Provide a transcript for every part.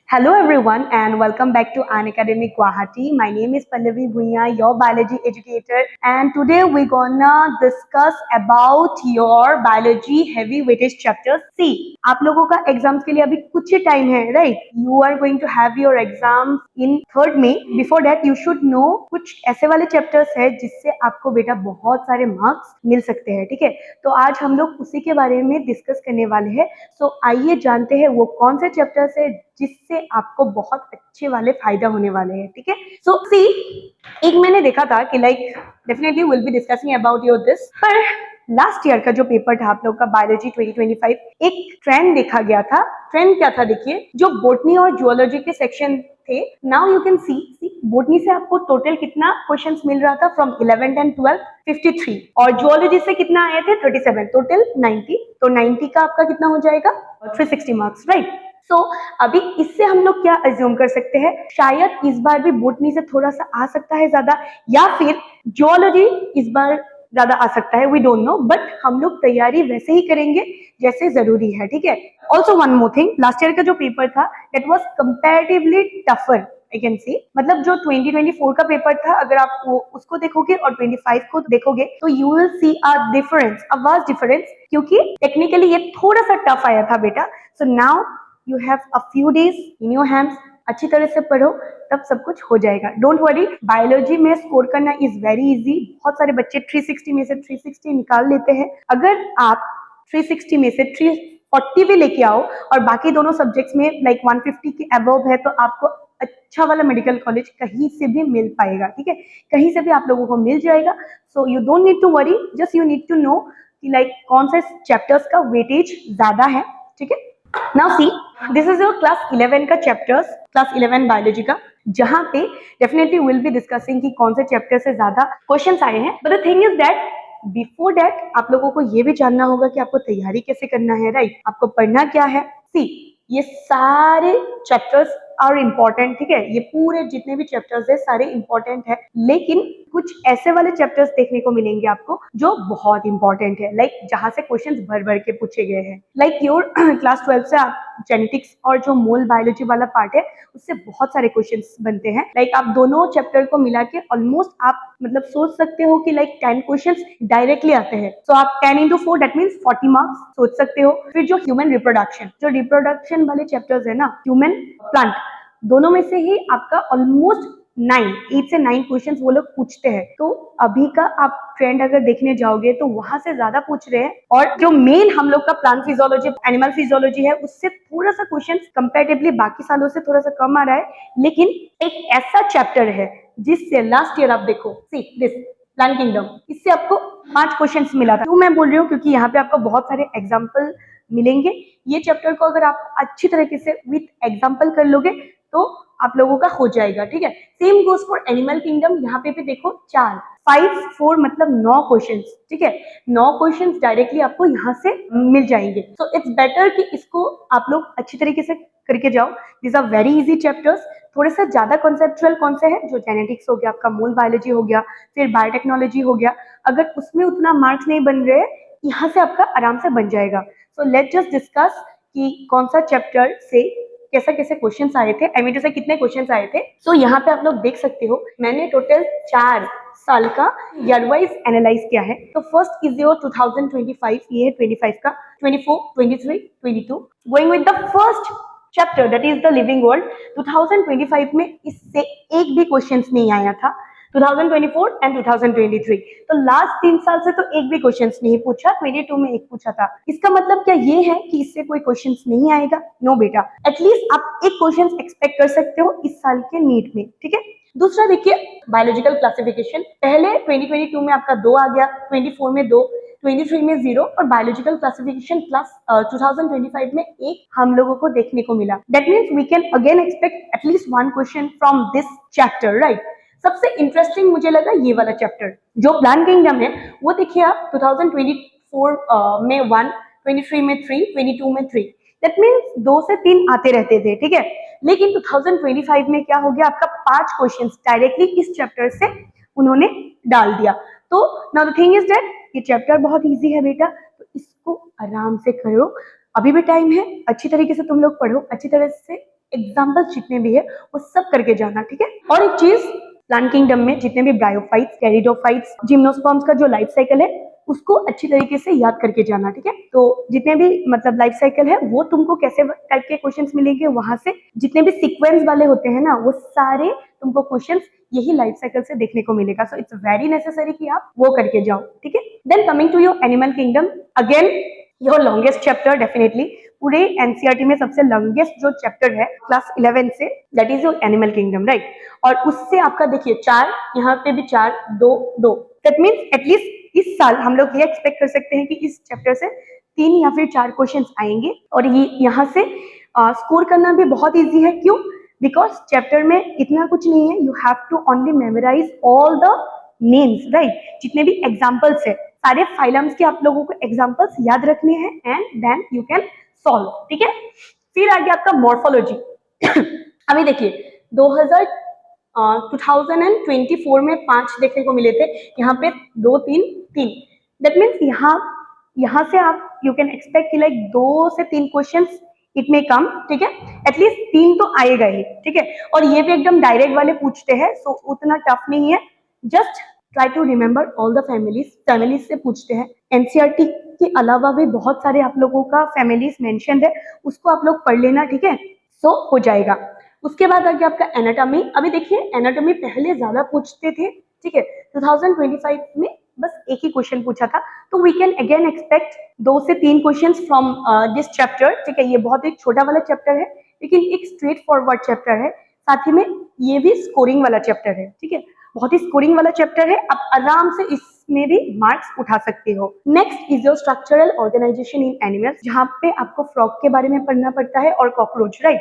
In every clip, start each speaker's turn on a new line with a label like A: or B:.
A: Hello everyone and welcome back to An Academy Guwahati. My name is Pallavi Bhuiya, your biology educator, and today we're gonna discuss about your biology heavy weightage chapters. See, आप लोगों का exams के लिए अभी कुछ ही time है, right? You are going to have your exam in 3rd May. Before that, you should know कुछ ऐसे वाले चैप्टर्स है जिससे आपको बेटा बहुत सारे मार्क्स मिल सकते हैं, ठीक है? तो आज हम लोग उसी के बारे में डिस्कस करने वाले हैं. सो आइए जानते हैं वो कौन से चैप्टर्स है जिससे आपको बहुत अच्छे वाले फायदा होने वाले हैं, ठीक है? सो सी, एक मैंने देखा था कि like definitely will be discussing about your this, पर लास्ट ईयर का जो पेपर था आप लोग का बायोलॉजी 2025, एक ट्रेंड देखा गया था. ट्रेंड क्या था देखिए, जो बोटनी और जूलॉजी के सेक्शन थे, now you can see botany से आपको टोटल कितना क्वेश्चंस मिल रहा था फ्रॉम 11th एंड 12th 53, और जूलॉजी से कितना आए थे 37, टोटल 90. तो 90 का आपका कितना हो जाएगा 360 मार्क्स, राइट? सो अभी इससे हम लोग क्या अज्यूम कर सकते हैं, शायद इस बार भी बोटनी से थोड़ा सा आ सकता है ज्यादा, या फिर जूलॉजी इस बार ज्यादा आ सकता है, वी डोंट नो, बट हम लोग तैयारी वैसे ही करेंगे जैसे जरूरी है, ठीक है? Also one more thing, last year का जो पेपर था that was comparatively tougher, I can see. मतलब जो 2024 का पेपर था, अगर आप उसको देखोगे और 25 को देखोगे तो you will see a difference, a vast difference, क्योंकि टेक्निकली ये थोड़ा सा टफ आया था बेटा. So now you have a few days in your hands, अच्छी तरह से पढ़ो, तब सब कुछ हो जाएगा. डोंट वरी, बायोलॉजी में स्कोर करना इज वेरी इजी. बहुत सारे बच्चे 360 में से 360 निकाल लेते हैं. अगर आप 360 में से 340 भी लेके आओ और बाकी दोनों सब्जेक्ट्स में लाइक 150 के अबव है, तो आपको अच्छा वाला मेडिकल कॉलेज कहीं से भी मिल पाएगा, ठीक है? कहीं से भी आप लोगों को मिल जाएगा. So you don't need to worry, just you need to know कि लाइक कौन से चैप्टर्स का वेटेज ज्यादा है, ठीक है? Now see, this is your class 11 का चैप्टर्स, क्लास 11 बायोलॉजी का, जहां पे डेफिनेटली विल बी डिस्कसिंग कि कौन से चैप्टर से ज्यादा क्वेश्चंस आए हैं. But the thing is that before that आप लोगों को ये भी जानना होगा कि आपको तैयारी कैसे करना है, राइट? आपको पढ़ना क्या है. सी, ये सारे चैप्टर्स आर इम्पोर्टेंट, ठीक है? ये पूरे जितने भी चैप्टर्स है सारे इम्पोर्टेंट है, लेकिन कुछ ऐसे वाले चैप्टर्स देखने को मिलेंगे आपको जो बहुत इंपॉर्टेंट है, लाइक जहां से क्वेश्चंस भर भर के पूछे गए हैं. लाइक योर क्लास 12 से आप जेनेटिक्स और जो मोल बायोलॉजी वाला पार्ट है उससे बहुत सारे क्वेश्चंस बनते हैं. लाइक आप दोनों चैप्टर को मिला के ऑलमोस्ट आप मतलब सोच सकते हो कि लाइक 10 क्वेश्चंस डायरेक्टली आते हैं. सो आप 10 into 4 दैट मीन्स 40 मार्क्स सोच सकते हो. फिर जो ह्यूमन रिप्रोडक्शन, जो रिप्रोडक्शन वाले चैप्टर्स है ना, ह्यूमन प्लांट, दोनों में से ही आपका ऑलमोस्ट 8 से 9 क्वेश्चंस वो लोग पूछते हैं. तो अभी का आप ट्रेंड अगर देखने जाओगे तो वहां से ज्यादा पूछ रहे हैं, और जो मेन हम लोग का प्लांट फिजियोलॉजी, एनिमल फिजियोलॉजी है, उससे थोड़ा सा क्वेश्चंस कंपैरेटिवली बाकी सालों से थोड़ा सा कम आ रहा है. लेकिन एक ऐसा चैप्टर है जिससे लास्ट ईयर आप देखो, सी दिस प्लांट किंगडम, इससे आपको 5 क्वेश्चंस मिला था. क्यों मैं बोल रही हूँ, क्योंकि यहाँ पे आपको बहुत सारे एग्जाम्पल मिलेंगे. ये चैप्टर को अगर आप अच्छी तरीके से विथ एग्जाम्पल कर लोगे तो आप लोगों का हो जाएगा, ठीक है? Same goes for animal kingdom. यहाँ पे भी देखो 4 5 4 मतलब 9 क्वेश्चंस, ठीक है? 9 क्वेश्चंस डायरेक्टली आपको यहाँ से मिल जाएंगे. सो इट्स बेटर कि इसको आप लोग अच्छी तरीके से करके जाओ. These are very easy chapters. थोड़े से ज्यादा कॉन्सेप्चुअल कौन से है, जो जेनेटिक्स हो गया, आपका मोल बायोलॉजी हो गया, फिर बायोटेक्नोलॉजी हो गया, अगर उसमें उतना मार्क्स नहीं बन रहे, यहाँ से आपका आराम से बन जाएगा. सो लेट्स जस्ट डिस्कस कि कौन सा चैप्टर से कैसे कैसे क्वेश्चंस आए थे, आई मीन टू से कितने क्वेश्चंस आए थे. सो यहाँ पे आप लोग देख सकते हो, मैंने टोटल 4 साल का ईयर वाइज एनालाइज किया है. तो फर्स्ट इज योर 2025, ये है 25 का, 24 23 22. Going with the first chapter that is the living world. 2025 में इससे एक भी क्वेश्चंस नहीं आया था. 2024 एंड 2023, तो लास्ट 3 साल से तो एक भी क्वेश्चंस नहीं पूछा. 22 में एक पूछा था. इसका मतलब क्या ये है कि इससे कोई क्वेश्चंस नहीं आएगा? नो बेटा, एटलीस्ट आप एक क्वेश्चंस एक्सपेक्ट कर सकते हो इस साल के नीट में, ठीक है? दूसरा देखिए, बायोलॉजिकल क्लासिफिकेशन. पहले 2022 में आपका 2 आ गया, 24 में 2, 23 में 0, और बायोलॉजिकल क्लासिफिकेशन क्लास 2025 में 1 हम लोगों को देखने को मिला. That means we can again expect at least 1 question from this chapter, right? सबसे इंटरेस्टिंग मुझे लगा ये वाला चैप्टर, जो प्लांट किंगडम है. वो देखिए आप 2024 में 1, 23 में 3, 22 में 3, दैट मीन्स 2 से 3 आते रहते थे, ठीक है? लेकिन 2025 में क्या हो गया, आपका 5 क्वेश्चंस डायरेक्टली इस चैप्टर से उन्होंने डाल दिया. तो now the thing is that ये चैप्टर बहुत इजी है बेटा, तो इसको आराम से करो. अभी भी टाइम है, अच्छी तरीके से तुम लोग पढ़ो, अच्छी तरह से एग्जाम्पल्स जितने भी है वो सब करके जाना, ठीक है। और एक चीज, प्लांट किंगडम में जितने भी ब्रायोफाइट्स, कैरिडोफाइट्स, जिम्नोस्पर्म्स का जो लाइफ साइकिल है उसको अच्छी तरीके से याद करके जाना, ठीक है। तो जितने भी मतलब लाइफ साइकिल है वो तुमको कैसे टाइप के क्वेश्चंस मिलेंगे, वहां से जितने भी सीक्वेंस वाले होते हैं ना वो सारे तुमको क्वेश्चंस यही लाइफ साइकिल से देखने को मिलेगा। सो इट्स वेरी नेसेसरी कि आप वो करके जाओ, ठीक है। Then coming to your animal kingdom, again your longest chapter, definitely पूरे एनसीईआरटी में सबसे लॉन्गेस्ट जो चैप्टर है क्लास 11 से, that is your animal kingdom, right. और उससे आपका देखिए 4, यहाँ पे भी 4, 2, 2, दैट मीन्स एटलीस्ट इस साल हम लोग ये एक्सपेक्ट कर सकते हैं कि इस चैप्टर से 3 या फिर 4 क्वेश्चंस आएंगे। और ये यहाँ से स्कोर करना भी बहुत इजी है, क्यों? बिकॉज चैप्टर में इतना कुछ नहीं है, you have to only memorise all the names, right. जितने भी एग्जाम्पल्स है, सारे फाइलम्स के आप लोगों को एग्जाम्पल्स याद रखने हैं and then you can solve, ठीक है। फिर आ गया आपका मॉर्फोलॉजी। अभी देखिए 2024 में 5 देखने को मिले थे, यहाँ पे 2, 3, 3, दैट मीन्स यहाँ से आप यू कैन एक्सपेक्ट कि लाइक 2 से 3 क्वेश्चंस इट में कम, ठीक है। एटलीस्ट 3 तो आएगा ही, ठीक है। और ये भी एकदम डायरेक्ट वाले पूछते हैं, सो उतना टफ नहीं है। Just try to remember all the families से पूछते हैं। एनसीईआरटी के अलावा भी बहुत सारे आप लोगों का फैमिलीज मेंशन्ड है, उसको आप लोग पढ़ लेना, ठीक है। सो हो जाएगा। उसके बाद आ गया आपका एनाटॉमी। अभी देखिए एनाटॉमी पहले ज्यादा पूछते थे, ठीक है। 2025 में बस एक ही क्वेश्चन पूछा था, तो वी कैन अगेन एक्सपेक्ट 2 से 3 क्वेश्चंस फ्रॉम दिस चैप्टर, ठीक है। ये बहुत एक छोटा वाला चैप्टर है, लेकिन एक स्ट्रेट फॉरवर्ड चैप्टर है। साथ ही में ये भी स्कोरिंग वाला चैप्टर है, ठीक है। बहुत ही स्कोरिंग वाला चैप्टर है, आप आराम से इसमें भी मार्क्स उठा सकते हो। Next is your structural organisation in animals, जहाँ पे आपको फ्रॉग के बारे में पढ़ना पड़ता है और कॉकरोच, राइट।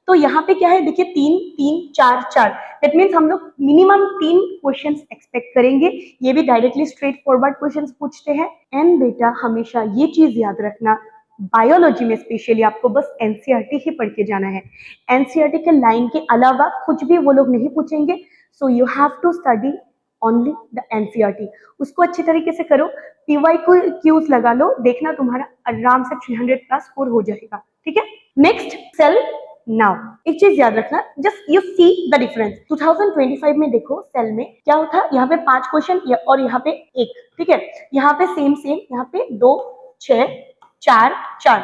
A: तो यहाँ पे क्या है, देखिए 3, 3, 4, 4, दैट मीन्स हम लोग मिनिमम 3 क्वेश्चंस एक्सपेक्ट करेंगे। ये भी डायरेक्टली स्ट्रेट फॉरवर्ड क्वेश्चंस पूछते हैं। एंड बेटा हमेशा ये चीज याद रखना, बायोलॉजी में स्पेशली आपको बस एनसीईआरटी ही पढ़ के जाना है। एनसीईआरटी के लाइन के अलावा कुछ भी वो लोग नहीं पूछेंगे, so you have to study only the NCERT. उसको अच्छी तरीके से करो, पीवाई को क्यूज लगा लो, देखना तुम्हारा आराम से 300 प्लस स्कोर हो जाएगा, ठीक है। Next cell. नाउ एक चीज याद रखना, just you see the difference. 2025 में देखो सेल में क्या था, यहाँ पे 5 क्वेश्चन और यहाँ पे 1, ठीक है। यहाँ पे सेम, यहाँ पे 2, 6, 4, 4,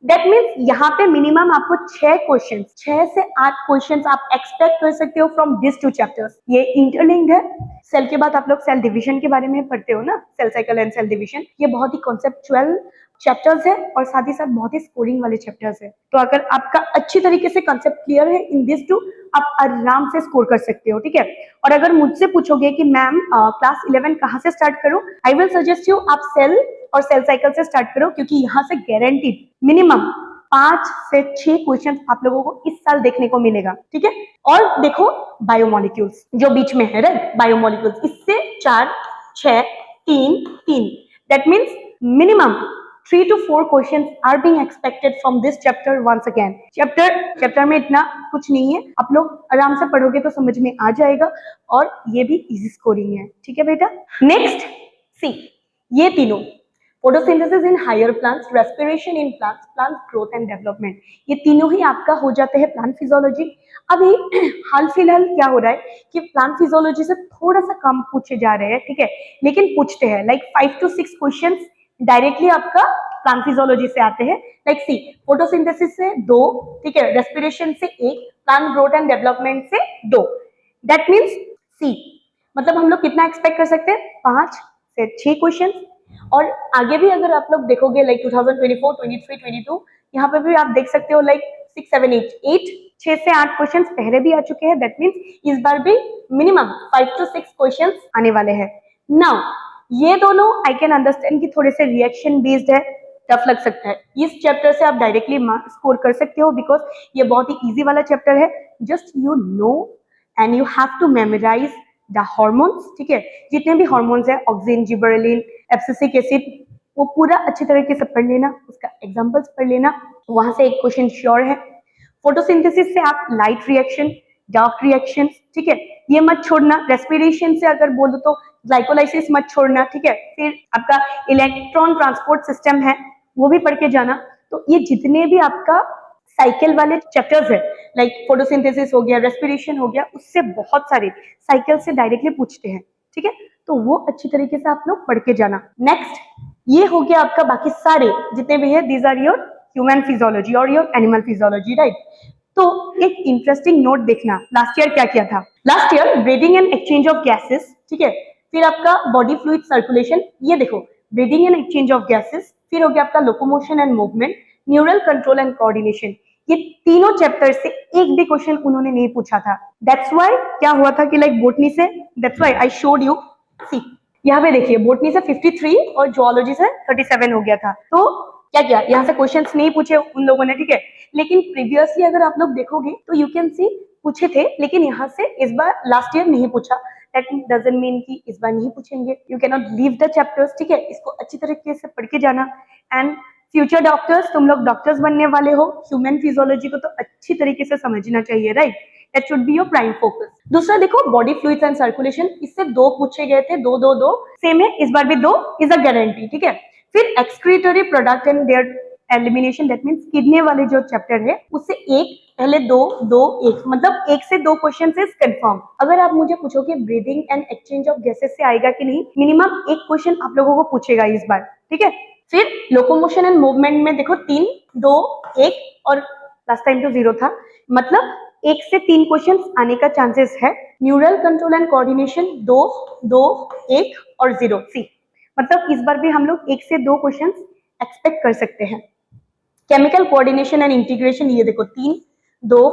A: दैट मीन्स यहाँ पे मिनिमम आपको 6 क्वेश्चंस, 6 से 8 क्वेश्चंस आप एक्सपेक्ट कर सकते हो फ्रॉम दिस 2 चैप्टर्स। ये इंटरलिंक्ड है। सेल के बाद आप लोग सेल डिवीजन के बारे में पढ़ते हो ना, cell cycle and cell division. ये बहुत ही कॉन्सेप्चुअल चैप्टर्स है और साथ ही साथ बहुत ही स्कोरिंग वाले चैप्टर्स है। तो अगर आपका अच्छी तरीके से कंसेप्ट क्लियर है इन दिस 2, आप आराम से स्कोर कर सकते हो, ठीक है। और अगर मुझसे पूछोगे कि मैम क्लास 11 कहाँ से स्टार्ट करूं, आई विल सजेस्ट यू आप सेल और सेल साइकिल से स्टार्ट करो, क्योंकि यहाँ से गारंटीड मिनिमम 5 से 6 क्वेश्चन आप लोगों को इस साल देखने को मिलेगा, ठीक है। और देखो बायोमोलिक्यूल्स जो बीच में है, राइट, बायोमोलिक्यूल्स, इससे 4, 6, 3, 3, that means minimum 3 to 4 questions are being expected from this chapter once again. Chapter में इतना कुछ नहीं है, आप लोग आराम से पढ़ोगे तो समझ में आ जाएगा, और ये भी इजी स्कोरिंग है, ठीक है बेटा। नेक्स्ट सी, ये तीनों photosynthesis in higher plants, respiration in plants, plant growth and development, ये तीनों ही आपका हो जाते हैं प्लांट फिजियोलॉजी। अभी हाल फिलहाल क्या हो रहा है कि प्लांट फिजियोलॉजी से थोड़ा सा कम पूछे जा रहे हैं, ठीक है, लेकिन पूछते हैं लाइक 5 to 6 क्वेश्चंस डायरेक्टली आपका प्लांट फिजियोलॉजी से आते हैं। लाइक सी, फोटोसिंथेसिस से 2, ठीक है, रेस्पिरेशन से 1, प्लांट ग्रोथ एंड डेवलपमेंट से 2, दैट मीन्स सी, मतलब हम लोग कितना एक्सपेक्ट कर सकते हैं, 5 से 6 क्वेश्चन। और आगे भी अगर आप लोग देखोगे लाइक 2024, 23, 22, यहाँ पे भी आप देख सकते हो लाइक 6, 7, 8, 6 से 8 क्वेश्चन पहले भी आ चुके हैं, दैट मीन्स इस बार भी मिनिमम 5 to 6 क्वेश्चन आने वाले हैं। नाउ ये दोनों आई कैन अंडरस्टैंड कि थोड़े से रिएक्शन बेस्ड है, टफ लग सकता है। इस चैप्टर से आप डायरेक्टली स्कोर कर सकते हो, बिकॉज ये बहुत ही इजी वाला चैप्टर है। Just you know and you have to memorise the hormones, ठीक है, जितने भी हार्मोन्स है, ऑक्सिन, जिबरेलिन, एब्सिसिक एसिड, वो पूरा अच्छी तरीके से पढ़ लेना, उसका एग्जाम्पल्स पढ़ लेना, वहां से एक क्वेश्चन श्योर है। फोटोसिंथेसिस से आप लाइट रिएक्शन, डार्क रिएक्शन, ठीक है, ये मत छोड़ना। रेस्पिरेशन से अगर बोलो तो ग्लाइकोलाइसिस मत छोड़ना, ठीक है। फिर आपका इलेक्ट्रॉन ट्रांसपोर्ट सिस्टम है, वो भी पढ़ के जाना। तो ये जितने भी आपका साइकिल वाले चैप्टर्स है लाइक फोटोसिंथेसिस हो गया, रेस्पिरेशन हो गया, उससे बहुत सारे साइकिल से डायरेक्टली पूछते हैं, ठीक है। तो वो अच्छी तरीके से आप लोग पढ़ के जाना। नेक्स्ट, ये हो गया आपका बाकी सारे जितने भी है, these are your human physiology और योर एनिमल फिजियोलॉजी, राइट। तो एक इंटरेस्टिंग नोट देखना, लास्ट ईयर क्या किया था। Last year breathing and exchange of gases, ठीक है। फिर आपका बॉडी फ्लूइड सर्कुलेशन, ये देखो breathing and exchange of gases. फिर हो गया आपका locomotion and movement, neural control and coordination. ये तीनों चैप्टर से एक भी क्वेश्चन उन्होंने नहीं पूछा था। दैट्स व्हाई क्या हुआ था कि लाइक बोटनी से, that's why I showed you, see यहाँ पे देखिए बोटनी से 53 और जूलॉजी से 37 हो गया था। तो क्या किया, यहाँ से क्वेश्चंस नहीं पूछे उन लोगों ने, ठीक है। लेकिन प्रीवियसली अगर आप लोग देखोगे तो यू कैन सी पूछे थे, लेकिन यहाँ से इस बार लास्ट ईयर नहीं पूछा। दैट डजंट मीन कि इस बार नहीं पूछेंगे। You can not leave the chapters, ठीक है। इसको अच्छी तरीके से पढ़ के जाना। एंड फ्यूचर डॉक्टर्स, तुम लोग डॉक्टर्स बनने वाले हो, ह्यूमन फिजियोलॉजी को तो अच्छी तरीके से समझना चाहिए, right. That should be your prime focus. दूसरा देखो बॉडी फ्लूइड्स एंड सर्कुलेशन, इससे 2 पूछे गए थे, 2 सेम है, इस बार भी 2 इज अ गारंटी, ठीक है। फिर excretory product and there elimination, that means kidney वाले जो चैप्टर है उससे एक, पहले 2 1, मतलब 1 से 2 क्वेश्चन इज कंफर्म। अगर आप मुझे पूछोगे breathing and exchange of gases से आएगा कि नहीं, मिनिमम 1 क्वेश्चन आप लोगों को पूछेगा इस बार, ठीक है। फिर लोकोमोशन एंड मूवमेंट में देखो 3 2 1 और लास्ट टाइम तो 0 था, मतलब 1 से 3 क्वेश्चन आने का चांसेस है। न्यूरल कंट्रोल एंड कोऑर्डिनेशन 2 2 1 और 0, सी मतलब इस बार भी हम लोग 1 से 2 क्वेश्चन एक्सपेक्ट कर सकते हैं। केमिकल कोऑर्डिनेशन एंड इंटीग्रेशन, ये देखो 3 2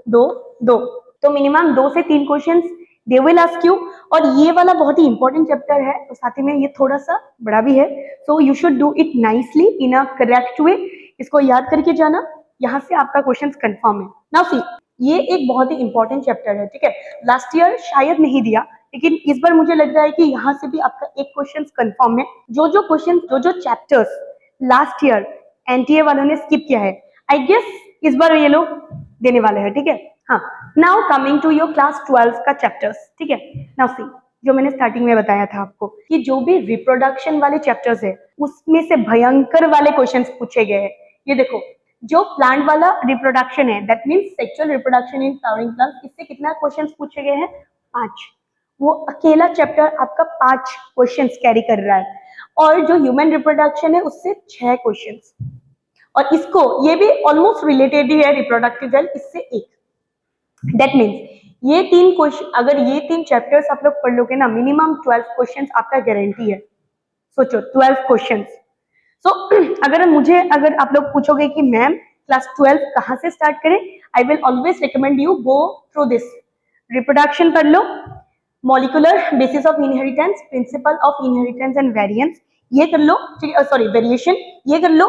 A: 2 2, तो मिनिमम 2 से 3 question they will ask you. और ये वाला बहुत ही इंपॉर्टेंट चैप्टर है, तो साथ ही में ये थोड़ा सा बड़ा भी है, so you should do it nicely in a correct way. इसको याद करके जाना, यहाँ से आपका क्वेश्चन कंफर्म है। नाउ सी, ये एक बहुत ही इंपॉर्टेंट चैप्टर है, ठीक है। लास्ट ईयर शायद नहीं दिया, लेकिन इस बार मुझे लग रहा है कि यहाँ से भी आपका एक क्वेश्चन कंफर्म है। जो चैप्टर्स लास्ट ईयर एनटीए वालों ने स्किप किया है, आई गेस इस बार ये लोग देने वाले हैं, ठीक है। हाँ, now coming to your class 12 का चैप्टर्स, ठीक है। नाउ सी, जो मैंने स्टार्टिंग में बताया था आपको कि जो भी रिप्रोडक्शन वाले चैप्टर्स है उसमें से भयंकर वाले क्वेश्चंस पूछे गए हैं। ये देखो, जो प्लांट वाला रिप्रोडक्शन है, that means sexual reproduction in flowering plants, इससे कितना क्वेश्चंस पूछे गए हैं, 5। वो अकेला चैप्टर आपका 5 क्वेश्चंस कैरी कर रहा है। और जो ह्यूमन रिप्रोडक्शन है उससे 6 क्वेश्चंस, और इसको ये भी ऑलमोस्ट रिलेटेड ही है रिप्रोडक्टिव हेल्थ, इससे 1। दैट मीन्स ये 3 क्वेश्चन, अगर ये 3 चैप्टर्स आप लोग पढ़ लोगे ना, मिनिमम 12 क्वेश्चंस आपका गारंटी है। सोचो 12 क्वेश्चंस। सो अगर आप लोग पूछोगे कि मैम क्लास 12 कहाँ से स्टार्ट करें, I will always recommend you go through this. Reproduction पढ़ लो, molecular basis of inheritance, principle of inheritance and variance, ये कर लो, सॉरी वेरिएशन, ये कर लो।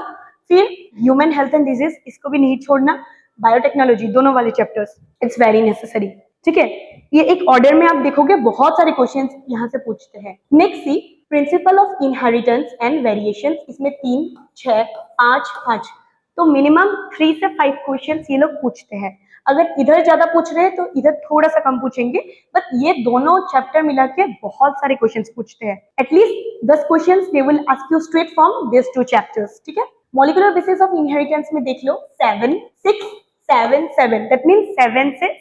A: फिर ह्यूमन हेल्थ एंड डिजीज, इसको भी नहीं छोड़ना। बायोटेक्नोलॉजी, दोनों वाले चैप्टर्स, इट्स वेरी नेसेसरी, ठीक है। ये एक ऑर्डर में आप देखोगे बहुत सारे क्वेश्चंस यहाँ से पूछते हैं। Next see, principle of inheritance and variation, इसमें 3 6 5, तो मिनिमम 3 से 5 क्वेश्चंस ये लोग पूछते हैं। अगर इधर ज्यादा पूछ रहे हैं तो इधर थोड़ा सा कम पूछेंगे, बट ये दोनों चैप्टर मिला के बहुत सारे क्वेश्चंस पूछते हैं। At least 10 questions they will ask you straight from this 2 chapters, ठीक है। मॉलिक्यूलर बेसिस ऑफ इनहेरिटेंस में देख लो 7 6 7 7, दैट मीन्स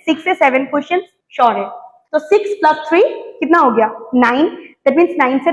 A: 6 से 7 क्वेश्चन श्योर है। तो 6 + 3 कितना हो गया, 9, दैट मीन्स 9 से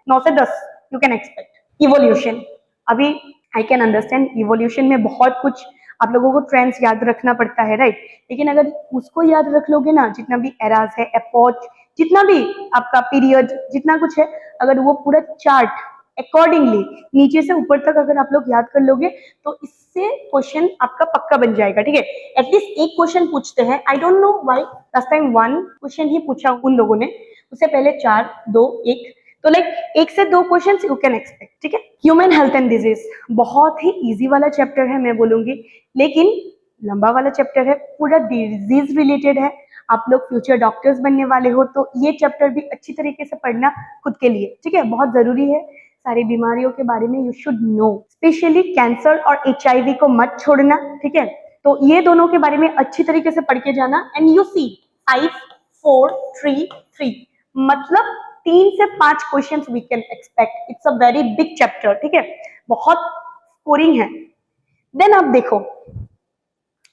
A: 9 से 10 यू कैन एक्सपेक्ट। इवोल्यूशन, अभी आई कैन अंडरस्टैंड इवोल्यूशन में बहुत कुछ आप लोगों को ट्रेंड्स याद रखना पड़ता है, राइट। लेकिन अगर उसको याद रख लोगे ना, जितना भी एराज है, एपोच, जितना भी आपका पीरियड, जितना कुछ है, अगर वो पूरा चार्ट अकॉर्डिंगली नीचे से ऊपर तक अगर आप लोग याद कर लोगे तो इससे क्वेश्चन आपका पक्का बन जाएगा, ठीक है। एटलीस्ट एक क्वेश्चन पूछते हैं, I don't know why, last time 1 question ही पूछा उन लोगों ने, उससे पहले 4 2 1, तो लाइक 1 से 2 क्वेश्चन यू कैन एक्सपेक्ट, ठीक है। ह्यूमन हेल्थ एंड डिजीज बहुत ही इजी वाला चैप्टर है, मैं बोलूंगी, लेकिन लंबा वाला चैप्टर है, पूरा डिजीज रिलेटेड है। आप लोग फ्यूचर डॉक्टर्स बनने वाले हो तो ये चैप्टर भी अच्छी तरीके से पढ़ना खुद के लिए, ठीक है, बहुत जरूरी है। सारी बीमारियों के बारे में you should know, specially cancer और HIV को मत छोड़ना, ठीक है। तो ये दोनों के बारे में अच्छी तरीके से पढ़ के जाना। एंड यू सी 5 4 3 3, मतलब 3 से 5 questions we can expect. It's a very big chapter, ठीक है, बहुत स्कोरिंग है। देन आप देखो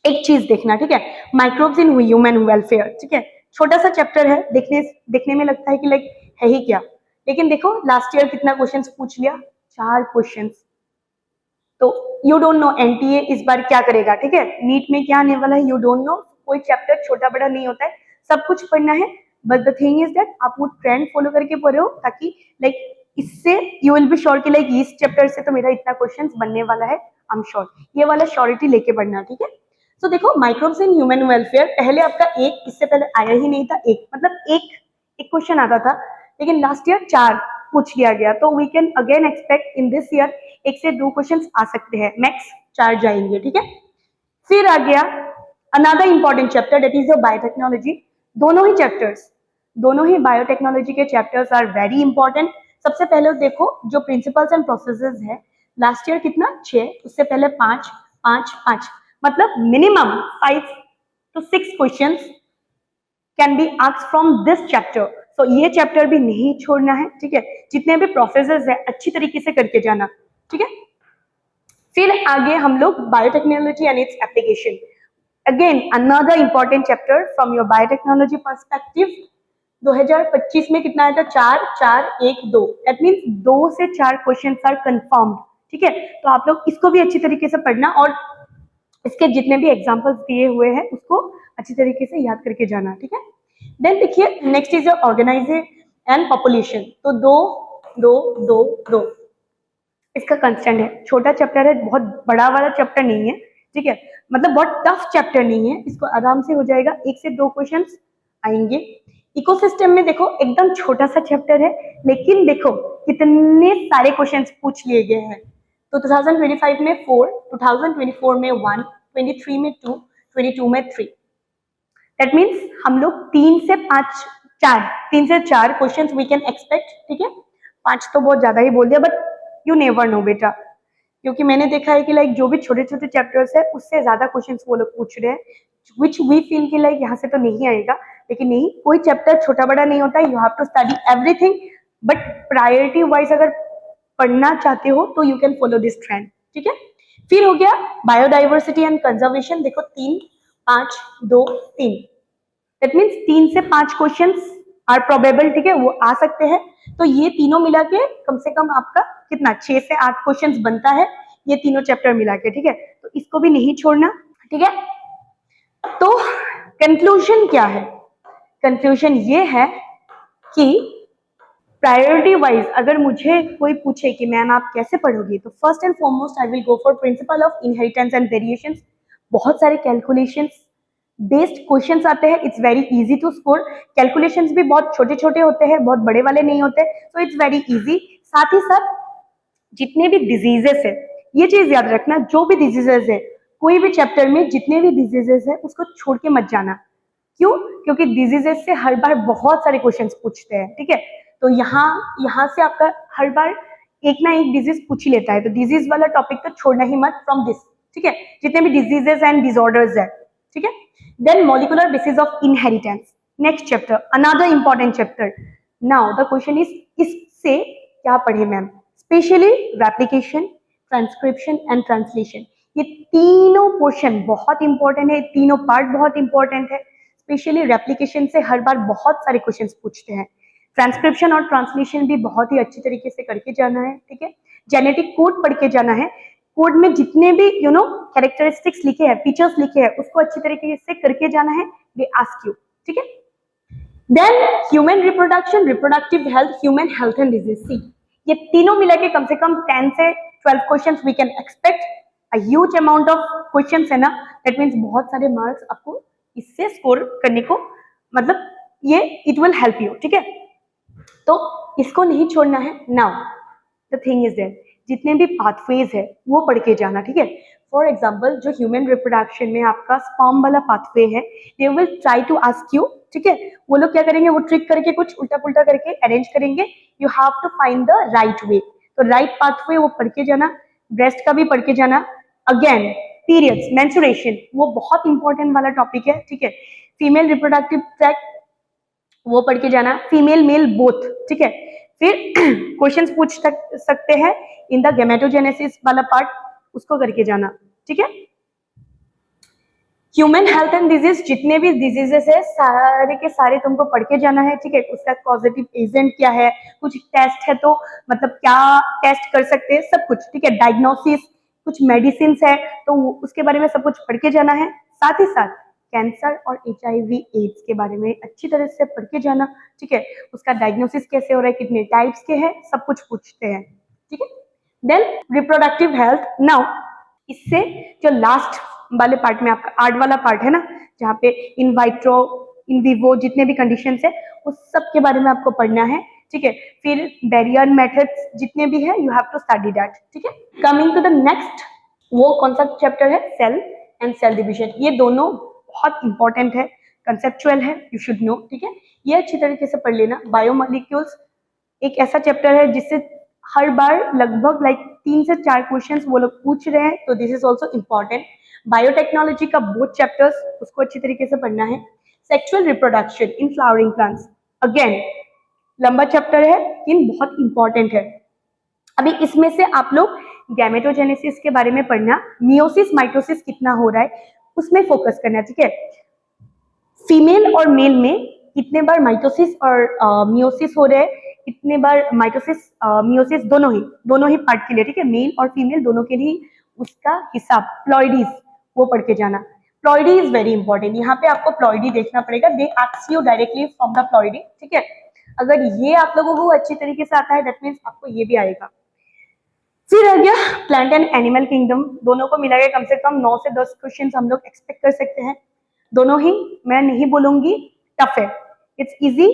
A: एक चीज देखना, ठीक है, माइक्रोब्स इन ह्यूमन वेलफेयर, ठीक है, छोटा सा चैप्टर है, देखने में लगता है कि लाइक है ही क्या, लेकिन देखो लास्ट ईयर कितना क्वेश्चंस पूछ लिया, 4 क्वेश्चंस। तो यू डोंट नो एनटीए इस बार क्या करेगा, ठीक है, नीट में क्या आने वाला है यू डोंट नो, कोई चैप्टर छोटा बड़ा नहीं होता है, सब कुछ पढ़ना है, but the thing is that आप वो ट्रेंड फॉलो करके पढ़े हो, ताकि लाइक इससे यू विल बी श्योर कि लाइक इस चैप्टर से तो मेरा इतना क्वेश्चंस बनने वाला है, आई एम श्योर, ये वाला श्योरिटी लेके पढ़ना, ठीक है। तो देखो माइक्रोब्स इन ह्यूमन वेलफेयर, पहले आपका एक, इससे पहले आया ही नहीं था, एक मतलब एक क्वेश्चन आता था, लेकिन लास्ट ईयर 4 पूछ लिया गया, तो we can again expect in this year 1 से 2 क्वेश्चंस आ सकते हैं, मैक्स 4 जाएंगे, ठीक है। फिर आ गया another important chapter, that is your biotechnology. दोनों ही बायोटेक्नोलॉजी के चैप्टर्स आर वेरी इंपॉर्टेंट। सबसे पहले देखो जो प्रिंसिपल्स एंड प्रोसेसेस है, लास्ट ईयर कितना 6, उससे पहले 5 5 5, मतलब minimum 5 to 6 questions can be asked from this chapter. तो ये चैप्टर भी नहीं छोड़ना है, ठीक है, जितने भी प्रोसेसेस है अच्छी तरीके से करके जाना, ठीक है। फिर आगे हम लोग biotechnology and its application, again another important chapter from your biotechnology perspective. 2025 में कितना आया था, 4 4 1 2, दैट मीन्स 2 से 4 क्वेश्चन आर कंफर्म्ड, ठीक है। तो आप लोग इसको भी अच्छी तरीके से पढ़ना, और इसके जितने भी एग्जाम्पल्स दिए हुए हैं उसको अच्छी तरीके से याद करके जाना, ठीक है। देन देखिए next is organisation and population, तो 2 2 2 2 इसका कंस्टेंट है, छोटा चैप्टर है, बहुत बड़ा वाला चैप्टर नहीं है, ठीक है, मतलब बहुत टफ चैप्टर नहीं है, इसको आराम से हो जाएगा, 1 से 2 क्वेश्चंस आएंगे। इकोसिस्टम में देखो एकदम छोटा सा चैप्टर है, लेकिन देखो कितने सारे क्वेश्चंस पूछ लिए गए हैं। तो 2025 में 4, 2024 में 1, 23 में 2, 22 में 3, दैट मीन्स हम लोग 3 से 4 क्वेश्चंस वी कैन एक्सपेक्ट, ठीक है। 5 तो बहुत ज्यादा ही बोल दिया, बट यू नेवर नो बेटा, क्योंकि मैंने देखा है कि लाइक जो भी छोटे छोटे चैप्टर्स है उससे ज्यादा क्वेश्चंस वो लोग पूछ रहे हैं, विच वी फील कि लाइक यहाँ से तो नहीं आएगा, लेकिन नहीं, कोई चैप्टर छोटा बड़ा नहीं होता, you have to study everything, but priority wise अगर पढ़ना चाहते हो तो you can follow this trend, ठीक है। फिर हो गया बायोडाइवर्सिटी एंड कंजर्वेशन, देखो 3 5 2 3, दैट मीन्स 3 से 5 क्वेश्चंस आर प्रोबेबल, ठीक है, वो आ सकते हैं। तो ये तीनों मिला के कम से कम आपका कितना 6 से 8 क्वेश्चंस बनता है, ये तीनों चैप्टर मिला के, ठीक है, तो इसको भी नहीं छोड़ना, ठीक है। तो कंक्लूजन क्या है, कंक्लूजन ये है कि प्रायोरिटी वाइज अगर मुझे कोई पूछे कि मैम आप कैसे पढ़ोगी, तो first and foremost I will go for principle of inheritance and variations, बहुत सारे कैलकुलेशंस बेस्ड क्वेश्चंस आते हैं, it's very easy to score, calculations भी बहुत छोटे छोटे होते हैं, बहुत बड़े वाले नहीं होते, तो इट्स वेरी इजी। साथ ही साथ जितने भी डिजीजेस है, ये चीज याद रखना, जो भी डिजीजेस है, कोई भी चैप्टर में जितने भी डिजीजेस है उसको छोड़ के मत जाना, क्यों, क्योंकि डिजीजेस से हर बार बहुत सारे क्वेश्चंस पूछते हैं, ठीक है। तो यहाँ से आपका हर बार एक ना एक डिजीज पूछ ही लेता है, तो डिजीज वाला टॉपिक तो छोड़ना ही मत फ्रॉम दिस, ठीक है, जितने भी डिजीजेस एंड डिसऑर्डर्स है, ठीक है। Then molecular basis of inheritance, next chapter, another important chapter. Now the question is इससे क्या पढ़े ma'am, specially replication, transcription and translation, ये तीनों पोर्शन बहुत इंपॉर्टेंट है, तीनों पार्ट बहुत इंपॉर्टेंट है। स्पेशली रेप्लिकेशन से हर बार बहुत सारे क्वेश्चंस पूछते हैं, ट्रांसक्रिप्शन और ट्रांसलेशन भी बहुत ही अच्छी तरीके से करके जाना है, ठीक है। जेनेटिक कोड पढ़ के जाना है, कोड में जितने भी कैरेक्टरिस्टिक्स लिखे हैं, फीचर्स लिखे हैं, उसको अच्छी तरीके से करके जाना है, दे आस्क यू, ठीक है। Then human reproduction, reproductive health, human health and disease, see ये तीनों मिला के कम से कम 10 से 12 questions we can expect, a huge amount of questions है ना, दैट मीन्स बहुत सारे मार्क्स आपको इससे स्कोर करने को, मतलब ये इट विल हेल्प यू, ठीक है। तो इसको नहीं छोड़ना है। Now the thing is that जितने भी पाथवेज है वो पढ़ के जाना, ठीक है। फॉर एग्जाम्पल जो ह्यूमन रिप्रोडक्शन में आपका स्पर्म वाला पाथवे है, they will try to ask you, ठीक है, वो लोग क्या करेंगे, वो ट्रिक करके कुछ उल्टा पुल्टा करके अरेंज करेंगे, you have to find the right way, तो राइट पाथवे वो पढ़ के जाना, ब्रेस्ट का भी पढ़ के जाना। अगेन पीरियड्स, मेंस्ट्रुएशन, वो बहुत इंपॉर्टेंट वाला टॉपिक है, ठीक है। फीमेल रिप्रोडक्टिव ट्रैक्ट वो पढ़ के जाना, फीमेल मेल बोथ, ठीक है। फिर क्वेश्चंस पूछ सकते हैं इन द गैमेटोजेनेसिस वाला पार्ट, उसको करके जाना, ठीक है। ह्यूमन हेल्थ एंड डिजीज, जितने भी डिजीजेस है सारे के सारे तुमको पढ़ के जाना है, ठीक है। उसका पॉजिटिव एजेंट क्या है, कुछ टेस्ट है तो मतलब क्या टेस्ट कर सकते हैं, सब कुछ, ठीक है। डायग्नोसिस, कुछ मेडिसिन है तो उसके बारे में सब कुछ पढ़ के जाना है। साथ ही साथ कैंसर और HIV एड्स के बारे में अच्छी तरह से पढ़ के जाना, ठीक है। उसका डायग्नोसिस कैसे हो रहा है, कितने टाइप्स के हैं, सब कुछ पूछते हैं, ठीक है। Then reproductive health. नाउ इससे जो लास्ट वाले पार्ट में आपका 8 वाला पार्ट है ना, जहाँ पे इन वाइट्रो इन विवो जितने भी कंडीशंस है उस सब के बारे में आपको पढ़ना है, ठीक है। फिर बैरियर मेथड्स जितने भी है you have to study that, ठीक है। कमिंग टू द नेक्स्ट, वो कौन सा चैप्टर है, सेल एंड सेल डिविजन। ये दोनों बहुत इंपॉर्टेंट है, कंसेप्चुअल है, यू शुड नो, ठीक है। ये अच्छी तरीके से पढ़ लेना। बायोमोलिक्यूल्स एक ऐसा चैप्टर है जिससे हर बार लगभग लाइक 3 से 4 क्वेश्चंस वो लोग पूछ रहे हैं, तो this is also important. Biotechnology का बोथ चैप्टर्स, उसको अच्छी तरीके से पढ़ना है। Sexual reproduction in flowering plants, again लंबा चैप्टर है लेकिन बहुत इंपॉर्टेंट है। अभी इसमें से आप लोग गैमेटोजेनेसिस के बारे में पढ़ना, मियोसिस माइटोसिस कितना हो रहा है उसमें फोकस करना, ठीक है। फीमेल और मेल में कितने बार माइटोसिस और मियोसिस हो रहे हैं, कितने बार माइटोसिस मियोसिस, दोनों ही पार्ट के लिए, ठीक है। मेल और फीमेल दोनों के लिए उसका हिसाब, प्लॉइडीज वो पढ़ के जाना। प्लॉइडी इज वेरी इंपॉर्टेंट, यहाँ पे आपको प्लॉइडी देखना पड़ेगा, they ask you directly from the ploidy, ठीक है। अगर ये आप लोगों को अच्छी तरीके से आता है दैट मीन्स आपको ये भी आएगा। फिर आ गया प्लांट एंड एनिमल किंगडम, दोनों को मिला के कम से कम 9 से 10 क्वेश्चन हम लोग एक्सपेक्ट कर सकते हैं। दोनों ही, मैं नहीं बोलूंगी टफ है, इट्स इजी।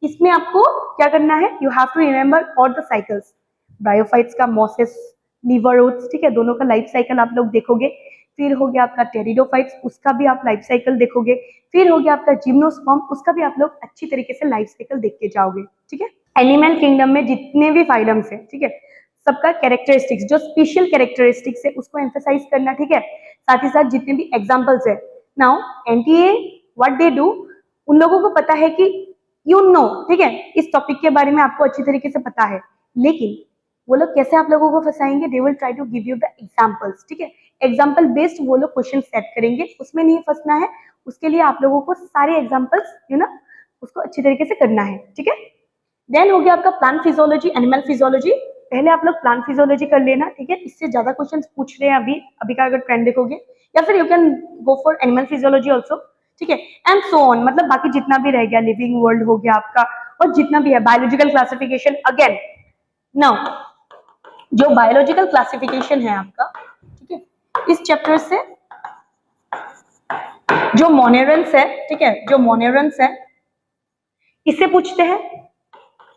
A: इसमें आपको क्या करना है, you have to remember all the cycles, bryophytes का, मोसेस, लीवरोट्स, ठीक है, दोनों का लाइफ साइकिल आप लोग देखोगे। फिर हो गया आपका टेरिडोफाइट्स, उसका भी आप लाइफ साइकिल देखोगे। फिर हो गया आपका जिम्नोस्पर्म, उसका भी आप लोग अच्छी तरीके से लाइफ साइकिल देख के जाओगे, ठीक है। एनिमल किंगडम में जितने भी फाइलम्स है, ठीक है, सबका कैरेक्टरिस्टिक्स, जो स्पेशल कैरेक्टरिस्टिक्स है उसको एम्फेसाइज करना, ठीक है। साथ ही साथ जितने भी एग्जांपल्स है, now NTA what they do, उन लोगों को पता है कि यू नो, ठीक है, इस टॉपिक के बारे में आपको अच्छी तरीके से पता है, लेकिन वो लोग कैसे आप लोगों को फंसाएंगे, they will try to give you the examples, ठीक है। एग्जांपल बेस्ड वो लोग क्वेश्चन सेट करेंगे, उसमें नहीं फंसना है, उसके लिए आप लोगों को सारे एग्जांपल्स उसको अच्छी तरीके से करना है, ठीक है। देन हो गया आपका प्लांट फिजियोलॉजी, एनिमल फिजियोलॉजी। पहले आप लोग प्लांट फिजियोलॉजी कर लेना, ठीक है, इससे ज्यादा क्वेश्चंस पूछ रहे हैं अभी का अगर ट्रेंड देखोगे, या फिर you can go for animal physiology also, ठीक है। एंड सो ऑन, मतलब बाकी जितना भी रह गया, लिविंग वर्ल्ड हो गया आपका, और जितना भी है बायोलॉजिकल क्लासिफिकेशन। अगेन नाउ जो बायोलॉजिकल क्लासिफिकेशन है आपका, ठीक है, इस चैप्टर से जो मोनेरन्स है, ठीक है, जो मोनेरन्स है इससे पूछते हैं,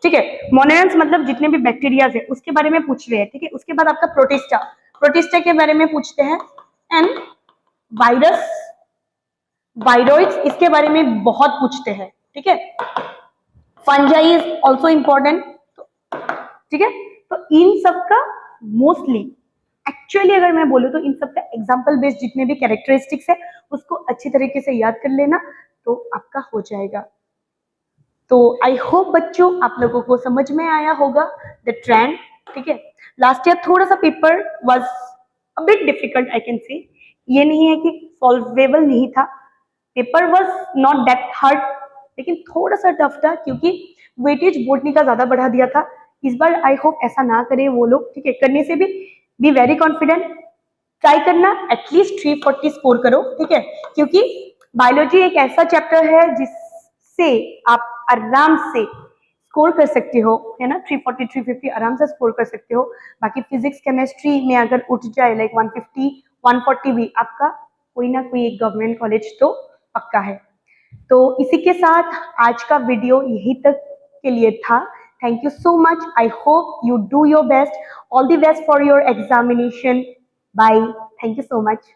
A: ठीक है। मोनेरन्स मतलब जितने भी बैक्टीरियाज है उसके बारे में पूछ रहे हैं, ठीक है। उसके बाद आपका प्रोटिस्टा, प्रोटिस्टा के बारे में पूछते हैं। एंड वायरस, वायरोइड्स, इसके बारे में बहुत पूछते हैं, ठीक है। फंजाई इज ऑल्सो इम्पोर्टेंट, ठीक है। तो इन सब का मोस्टली, एक्चुअली अगर मैं बोलूँ तो इन सब का एग्जाम्पल बेस्ड जितने भी कैरेक्टरिस्टिक्स है उसको अच्छी तरीके से याद कर लेना, तो आपका हो जाएगा। तो आई होप बच्चों आप लोगों को समझ में आया होगा द ट्रेंड, ठीक है। लास्ट ईयर थोड़ा सा paper was a bit difficult, I can say, ये नहीं है कि सॉल्वेबल नहीं था, paper was not that hard, लेकिन थोड़ा सा टफ था क्योंकि वेटेज बोटनी का ज्यादा बढ़ा दिया था। इस बार आई होप ऐसा ना करे वो लोग, ठीक है। करने से भी बी वेरी कॉन्फिडेंट, ट्राई करना, एटलीस्ट 340 स्कोर करो, ठीक है, क्योंकि बायोलॉजी एक ऐसा चैप्टर है जिससे आप आराम से स्कोर कर सकते हो, है ना। 340 350 आराम से स्कोर कर सकते हो। बाकी फिजिक्स केमिस्ट्री में अगर उठ जाए लाइक 150 140 भी, आपका कोई ना कोई एक गवर्नमेंट कॉलेज तो पक्का है। तो इसी के साथ आज का वीडियो यहीं तक के लिए था। Thank you so much, I hope you do your best, all the best for your examination, bye, thank you so much.